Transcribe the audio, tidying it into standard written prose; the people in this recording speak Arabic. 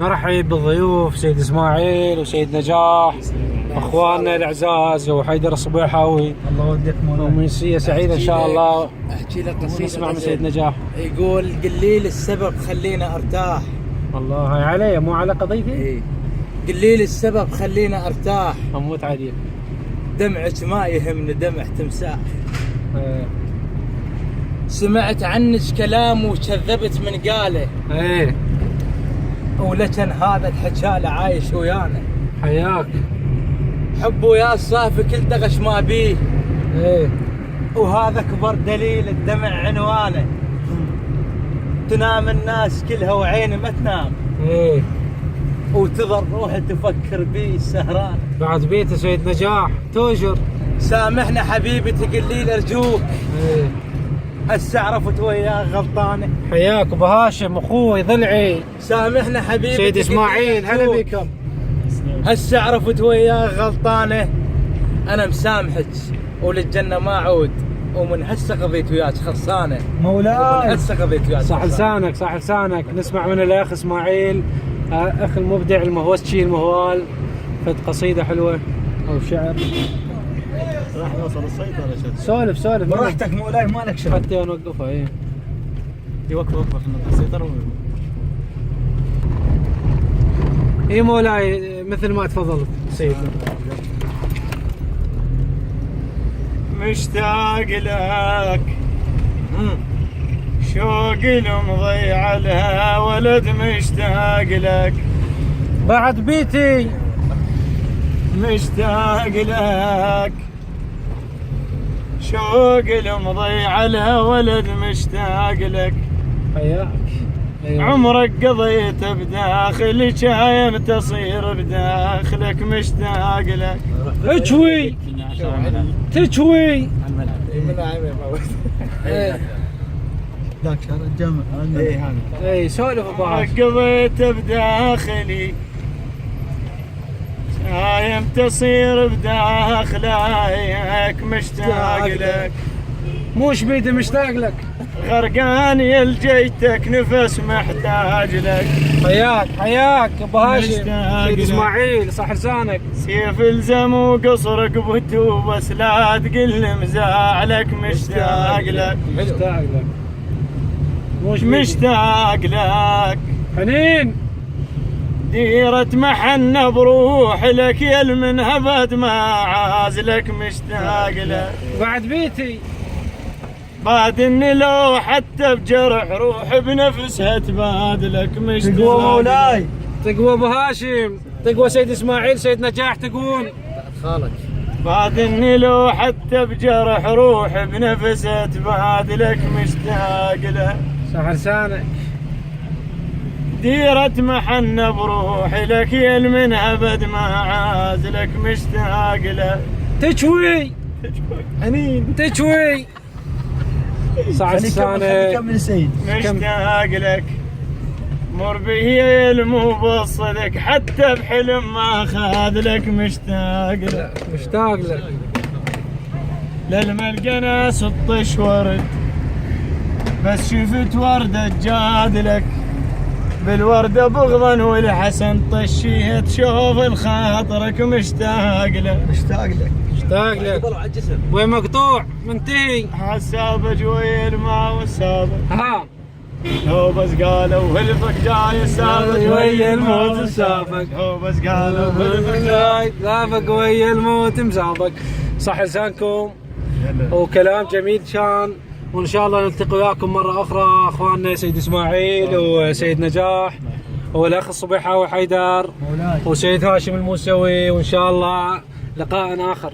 نرحب بالضيوف سيد اسماعيل وسيد نجاح اخواننا الاعزاز وحيدر الصبيحاوي. الله يوديك مولاي. ومنسية سعيدة ان شاء الله. احكي لك قصيدة. نسمع من سيد نجاح. يقول قليل السبب خلينا ارتاح. والله هاي علي مو على قضيتي؟ اي قليل السبب خلينا ارتاح. اموت عليك. دمعك ما يهمني دمع تمساح. ايه سمعت عنك كلام وكذبت من قاله. ايه ولكن هذا الحجاله عايش ويانا. حياك. حب ويا الصافي كل دغش ما بيه. ايه وهذا اكبر دليل الدمع عنوانه. تنام الناس كلها وعيني ما تنام. ايه وتظل روحي تفكر بيه السهران. بعد بيته سيد نجاح توجر. سامحنا حبيبي تقليل ارجوك. ايه هسه عرفت وياك غلطانه. حياك ابو هاشم اخوي ضلعي. سامحنا حبيبي سيد اسماعيل هلا بكم. هسه عرفت وياك غلطانه. انا مسامحك وللجنه ما اعود. ومن هسه قضيت وياك خلصانه. مولاي ومن هسه قضيت وياك صح لسانك صح لسانك. نسمع من الاخ اسماعيل اخ المبدع المهوسشي المهوال فد قصيده حلوه او شعر. راح نوصل السيطرة. سولف سولف براحتك مولاي مالك شغل. حتى نوقفها. ايه وقفه خلينا السيطرة. اي مولاي مثل ما تفضلت سيدنا. مشتاق لك شوق المضي على ولد مشتاق لك. بعد بيتي مشتاق لك شوق المضي على ولد مشتاق لك. حياك. أيوة. عمرك قضيته بداخل شايم تصير بداخلك مشتاق لك. تشوي تشوي ذاك شهر الجامع. اي سولف ابو هاشم. قضيته بداخلي شايم تصير بداخلك مشتاق لك. موش بيدي مشتاق لك. غرقان يلجيتك نفس محتاج لك. حياك حياك ابو هاشم. مشتاق سيد لك. اسماعيل صح لسانك. سيف الزم وقصر قبته بس لا تقل مزاعلك مشتاق لك. مشتاق لك. موش بيدي. مشتاق لك حنين. ديرة محنة بروح لك يا المنهبت ما عازلك مشتاق لك. بعد بيتي بعد اني لو حتى بجرح روح بنفسها تبادلك مشتاق. تقوى مولاي. تقوى ابو هاشم. تقوى سيد اسماعيل سيد نجاح تقوم. خالك. بعد اني لو حتى بجرح روح بنفسها تبادلك مشتاق لك. صح لسانك. ديرة محنة بروحي لك يا المنهبد ما عازلك مشتاق لك. تشوي حنين تشوي. صح لسانك. كمل سيد. مشتاق لك مر به المبصلك حتى بحلم ما خاذلك مشتاق لك. مشتاق لك. للملقنا سطش ورد بس شفت وردة جادلك. بالوردة بغضا والحسن طشيت شوف الخاطرك مشتاق لك. مشتاق لك. مشتاق لك. وين مقطوع منتهي. حسابج ويا الماء والسابق. ها هو بس قالوا هلفك جاي السابق ويا الموت السابق. هو بس قالوا هلفك جاي سابق ويا الموت مسابق. صح لسانكم وكلام جميل كان. وان شاء الله نلتقي وياكم مره اخرى اخواننا سيد اسماعيل وسيد نجاح والاخ الصبيحاوي حيدر وسيد هاشم الموسوي. وان شاء الله لقاء اخر.